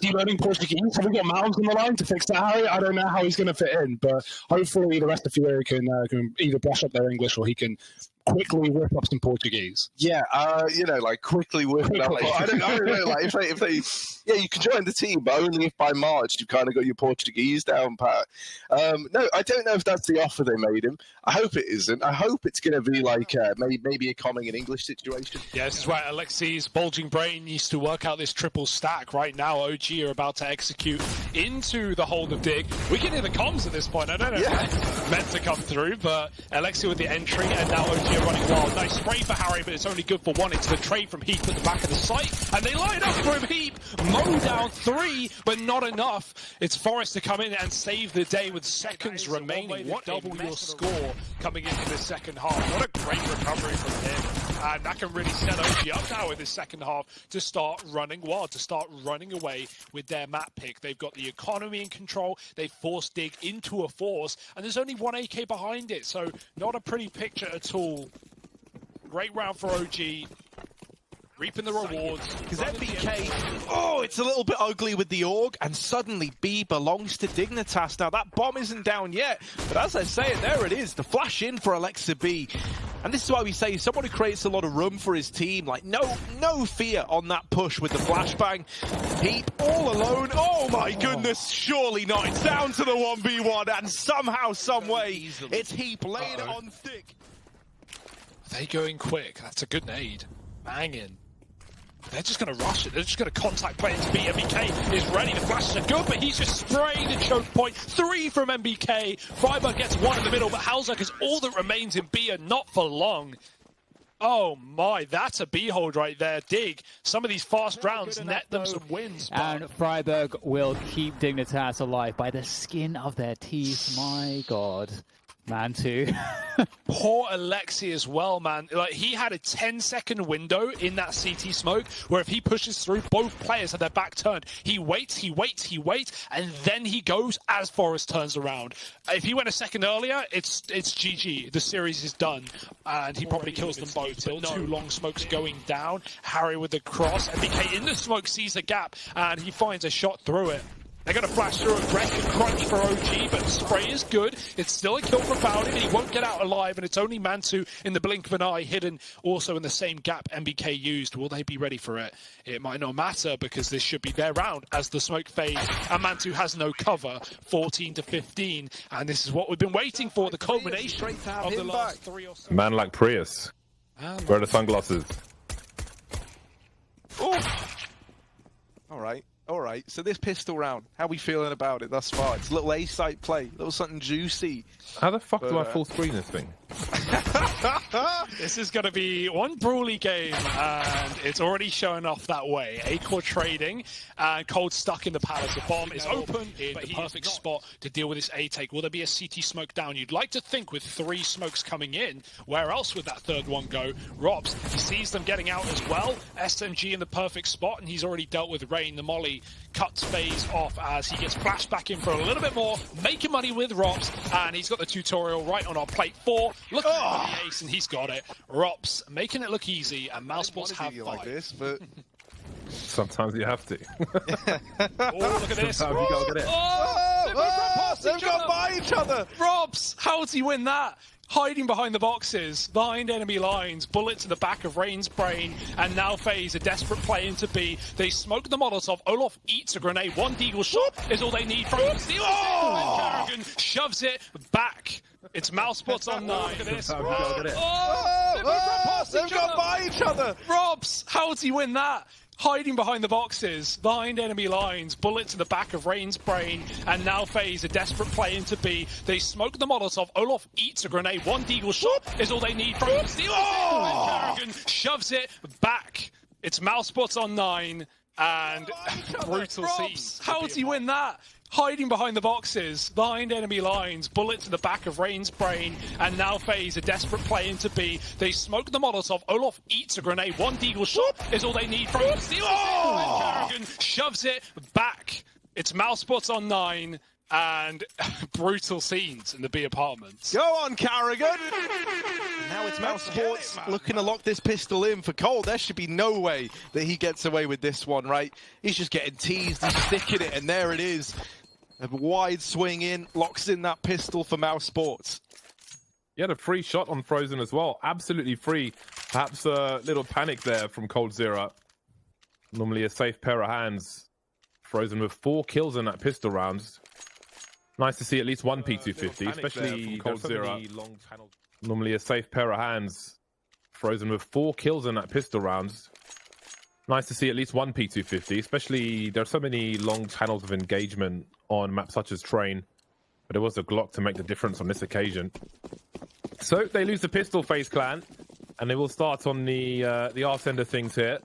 Is he learning Portuguese? Have we got mouths on the line to fix that, Harry? I don't know how he's going to fit in, but hopefully the rest of Fury can either brush up their English or he can quickly whip up some Portuguese. Yeah, like quickly whip it up. I don't know, like if they, yeah, you can join the team, but only if by March you've kind of got your Portuguese down pat. No, I don't know if that's the offer they made him. I hope it isn't. I hope it's going to be like maybe a Comming and English situation. Yeah, this is right. Alexi's bulging brain needs to work out this triple stack. Right now, OG are about to execute into the hold of Dig. We can hear the comms at this point. I don't know if it's meant to come through, but Alexi with the entry, and now OG are running wild. Nice spray for Harry, but it's only good for one. It's the trade from Heap at the back of the site, and they line up for him. Heap mow down 3, but not enough. It's Forest to come in and save the day with seconds remaining. What double your score coming into the second half. What a great recovery from him. And that can really set OG up now in the second half to start running wild, to start running away with their map pick. They've got the economy in control. They've forced Dig into a force, and there's only one AK behind it, so not a pretty picture at all. Great round for OG. Reaping the rewards. Because MBK, oh, it's a little bit ugly with the AUG, and suddenly B belongs to Dignitas. Now, that bomb isn't down yet, but as I say it, there it is, the flash in for Alexa B. And this is why we say someone who creates a lot of room for his team, like no fear on that push with the flashbang. Heap all alone. Oh my goodness, surely not. It's down to the 1v1, and somehow, some way, it's Heap laying it on thick. Are they going quick? That's a good nade. Banging. They're just going to rush it. They're just going to contact players B. MBK is ready. The flashes are good, but he's just sprayed a choke point. 3 from MBK. Freiburg gets 1 in the middle, but Halzak is all that remains in B, and not for long. Oh my, that's a B hold right there. Dig. Some of these fast rounds net them some wins. And Freiburg will keep Dignitas alive by the skin of their teeth. My God. Man, too. Poor Alexi as well, man. Like, he had a 10-second window in that CT smoke where if he pushes through, both players have their back turned. He waits, and then he goes as Forest turns around. If he went a second earlier, it's GG. The series is done. And he probably kills them both. Still 2 long smokes going down. Harry with the cross. MBK in the smoke sees the gap, and he finds a shot through it. They're going to flash through a wreck and crunch for OG, but the spray is good. It's still a kill for Bowden, and he won't get out alive, and it's only Mantu in the blink of an eye, hidden also in the same gap MBK used. Will they be ready for it? It might not matter, because this should be their round as the smoke fades, and Mantu has no cover, 14-15, and this is what we've been waiting for, the culmination of the last 3 or so. Man like Prius. Wear the sunglasses. All right, so this pistol round, how are we feeling about it thus far? It's a little A-site play, a little something juicy. How the fuck do I full screen this thing? This is going to be one brawly game, and it's already showing off that way. A-core trading, and Cold stuck in the palace. The bomb is open in the perfect spot to deal with this A-take. Will there be a CT smoke down? You'd like to think with 3 smokes coming in, where else would that third one go? Rops, he sees them getting out as well. SMG in the perfect spot, and he's already dealt with Rain. The molly cuts phase off as he gets flashed back in for a little bit more, making money with Rops, and he's got the tutorial right on our plate 4. Look at the ace, and he's got it. Rops making it look easy, and Mousesports have 5. Like this, but Sometimes you have to. Oh, look at this. Sometimes you gotta get it. They've got by each other. Robs, how does he win that? Hiding behind the boxes, behind enemy lines, bullet to the back of Rain's brain, and now FaZe, a desperate play into B. They smoke the Molotov. Olaf eats a grenade. 1 deagle shot is all they need from him. Steals it, and Kerrigan shoves it back. It's Mousesports on 9. Look at this. They've got by each other. Robs, how does he win that? Hiding behind the boxes, behind enemy lines, bullet to the back of Rain's brain, and now FaZe, a desperate play into B. They smoke the Molotov. Olaf eats a grenade. 1 deagle shot is all they need from him. Steals it, and Kerrigan shoves it back. It's Mousesports on 9, and brutal scene. How does he win that? Hiding behind the boxes, behind enemy lines, bullet to the back of Rain's brain, and now FaZe, a desperate play into B. They smoke the Molotov. Olaf eats a grenade. 1 deagle shot is all they need from him. Steals it, and Kerrigan shoves it back. It's Mousesports on 9, and brutal scenes in the B apartments. Go on, Carrigan! Now it's Mouse Sports looking to lock this pistol in for Cole. There should be no way that he gets away with this one, right? He's just getting teased, he's sticking it, and there it is. A wide swing in, locks in that pistol for Mouse Sports. He had a free shot on Frozen as well. Absolutely free. Perhaps a little panic there from coldzera. Normally a safe pair of hands. Frozen with 4 kills in that pistol round. Nice to see at least one P250, especially coldzera. Normally a safe pair of hands. Frozen with 4 kills in that pistol round. Nice to see at least one P250, especially there are so many long channels of engagement on maps such as Train. But it was the Glock to make the difference on this occasion. So they lose the pistol, FaZe Clan, and they will start on the arse end of things here.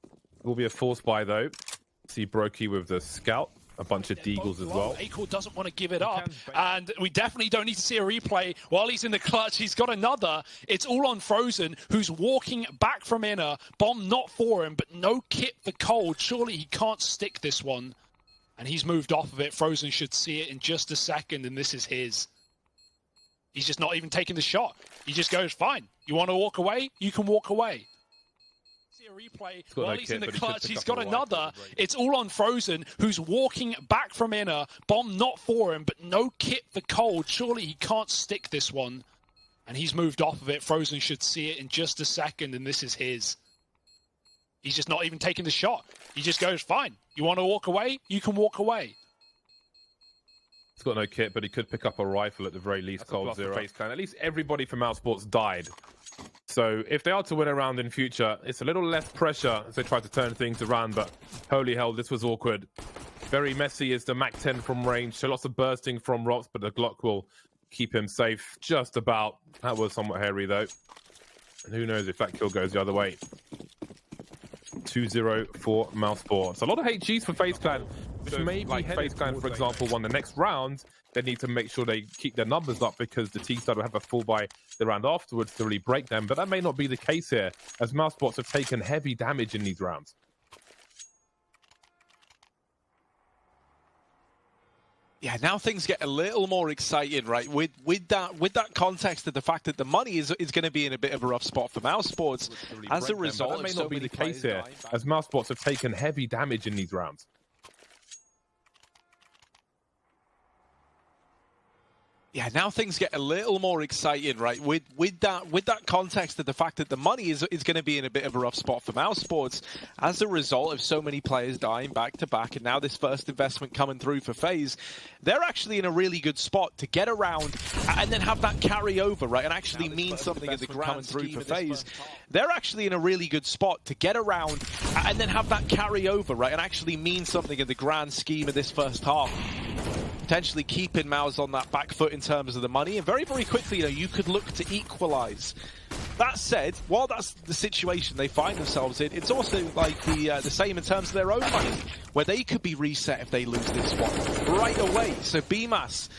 It will be a force buy though. See Brokey with the scout, a bunch of deagles as well. Acor doesn't want to give it up, and we definitely don't need to see a replay. While he's in the clutch, he's got another. It's all on Frozen, who's walking back from inner. Bomb not for him, but no kit for Cold. Surely he can't stick this one. And he's moved off of it. Frozen should see it in just a second, and this is his. He's just not even taking the shot. He just goes, fine. You want to walk away? You can walk away. See a replay. While he's in the clutch, he's got another. It's all on Frozen, who's walking back from inner. Bomb not for him, but no kit for Cold. Surely he can't stick this one. And he's moved off of it. Frozen should see it in just a second, and this is his. He's just not even taking the shot. He just goes, fine. You want to walk away? You can walk away. He's got no kit, but he could pick up a rifle at the very least. coldzera. At least everybody from Mouse Sports died. So if they are to win a round in future, it's a little less pressure as they try to turn things around. But holy hell, this was awkward. Very messy is the Mac 10 from range. So lots of bursting from Rops, but the Glock will keep him safe just about. That was somewhat hairy though. And who knows if that kill goes the other way. 2-0 for Mouse Sports. A lot of HGs for FaZe Clan. If maybe like FaZe Clan, for example, won the next round, they need to make sure they keep their numbers up because the T-side will have a full buy the round afterwards to really break them. But that may not be the case here, as Mouse Sports have taken heavy damage in these rounds. Yeah, now things get a little more exciting, right? With that context of the fact that the money is going to be in a bit of a rough spot for Mouse Sports as a result. That may not be the case here, as Mouse Sports have taken heavy damage in these rounds. Yeah, now things get a little more exciting, right? With that context of the fact that the money is going to be in a bit of a rough spot for Mouse Sports as a result of so many players dying back to back, and now this first investment coming through for FaZe, they're actually in a really good spot to get around and then have that carry over, right? And actually mean something in the grand scheme for FaZe. They're actually in a really good spot to get around and then have that carry over, right? And actually mean something in the grand scheme of this first half. Potentially keeping Mouse on that back foot in terms of the money, and very, very quickly, you could look to equalize. That said, while that's the situation they find themselves in, it's also like the same in terms of their own money, where they could be reset if they lose this one right away. So BMAS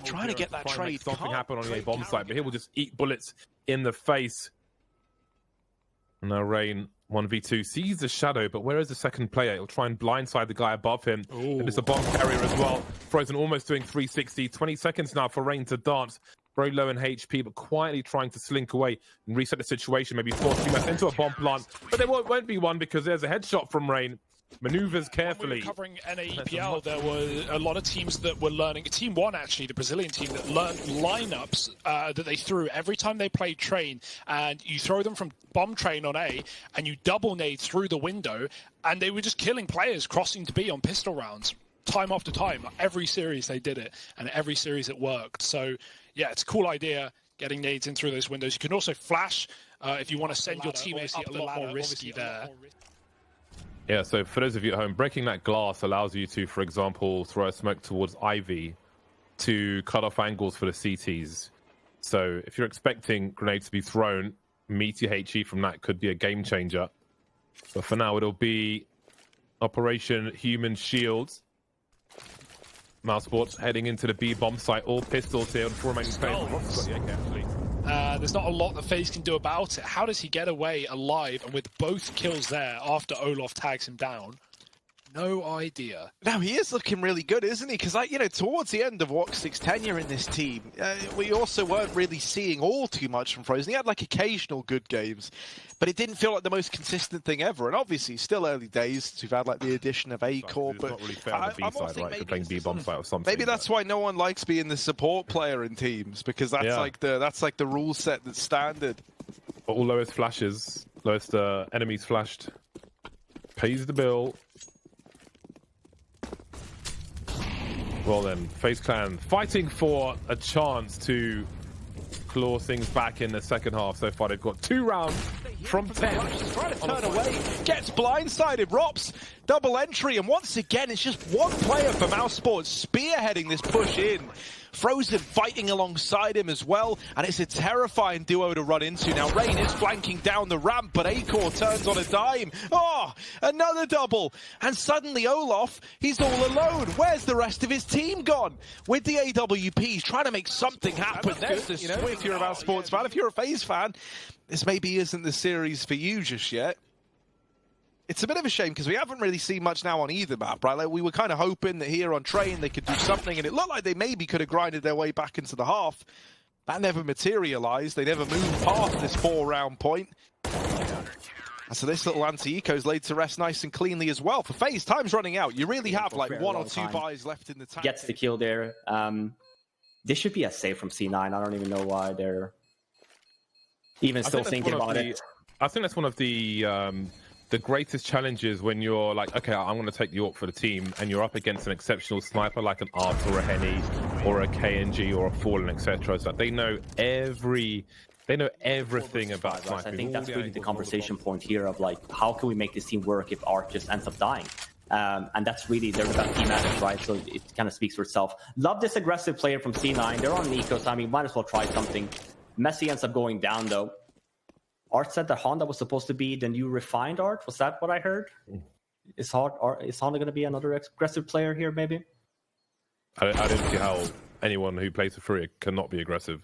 trying to get that trade. Something happen on the bomb site, but he will just eat bullets in the face. Now Rain 1v2 sees the shadow, but where is the second player? He'll try and blindside the guy above him. Ooh. And it's a bomb carrier as well. Frozen almost doing 360. 20 seconds now for Rain to dance. Very low in HP, but quietly trying to slink away and reset the situation. Maybe force BMAS into a bomb plant. But there won't be one because there's a headshot from Rain. Maneuvers carefully. When we were covering NAEPL, there were a lot of teams that were learning. Team 1, actually, the Brazilian team, that learned lineups that they threw every time they played Train. And you throw them from bomb Train on A, and you double nade through the window, and they were just killing players crossing to B on pistol rounds. Time after time. Every series they did it, and every series it worked. So, yeah, it's a cool idea, getting nades in through those windows. You can also flash if you want to send your teammates up a lot more risky there. Yeah, so for those of you at home, breaking that glass allows you to, for example, throw a smoke towards Ivy to cut off angles for the CTs. So if you're expecting grenades to be thrown, meaty HE from that could be a game changer. But for now, it'll be Operation Human Shields. Mouse Sports heading into the B bomb site. All pistols here on 4 remaining players. There's not a lot that FaZe can do about it. How does he get away alive and with both kills there after Olof tags him down? No idea. Now, he is looking really good, isn't he? Because, like, you know, towards the end of Woxic's tenure in this team, we also weren't really seeing all too much from Frozen. He had, like, occasional good games, but it didn't feel like the most consistent thing ever. And obviously, still early days. We've had, like, the addition of A-Core, It's but not really fair on the B side, right? If you're playing B-bomb side or something. maybe that's why no one likes being the support player in teams, because that's like the rule set that's standard. All lowest flashes, lowest enemies flashed, pays the bill. Well then, FaZe Clan fighting for a chance to claw things back in the second half. So far, they've got 2 rounds from 10. Trying to turn away, gets blindsided. Rops double entry, and once again, it's just one player from Mouse Sports spearheading this push in. Frozen fighting alongside him as well, and it's a terrifying duo to run into. Now, Rain is flanking down the ramp, but A-Core turns on a dime. Oh, another double. And suddenly Olaf, he's all alone. Where's the rest of his team gone? With the AWP, he's trying to make something happen. There's the swing, if you're a Mouse Sports fan. If you're a FaZe fan, this maybe isn't the series for you just yet. It's a bit of a shame because we haven't really seen much now on either map, right? Like, we were kind of hoping that here on Train they could do something, and it looked like they maybe could have grinded their way back into the half. That never materialized. They never moved past this 4-round point. And so this little anti-eco's laid to rest nice and cleanly as well. For FaZe, time's running out. You really have like 1 or 2 buys left in the tank. Gets the kill there. This should be a save from C9. I don't even know why they're even still thinking about it. I think that's one of the greatest challenges when you're like, okay, I'm going to take the AWP for the team, and you're up against an exceptional sniper like an Art or a Henny or a KNG or a Fallen, etc. So they know everything about sniping. I think that's really the conversation point here of like, how can we make this team work if Art just ends up dying? And that's really, they're the best team at it, right? So it kind of speaks for itself. Love this aggressive player from C9. They're on Nico, so I mean, might as well try something. Messi ends up going down though. Art said that Honda was supposed to be the new refined Art. Was that what I heard? Is Honda going to be another aggressive player here, maybe? I don't see how anyone who plays for free cannot be aggressive.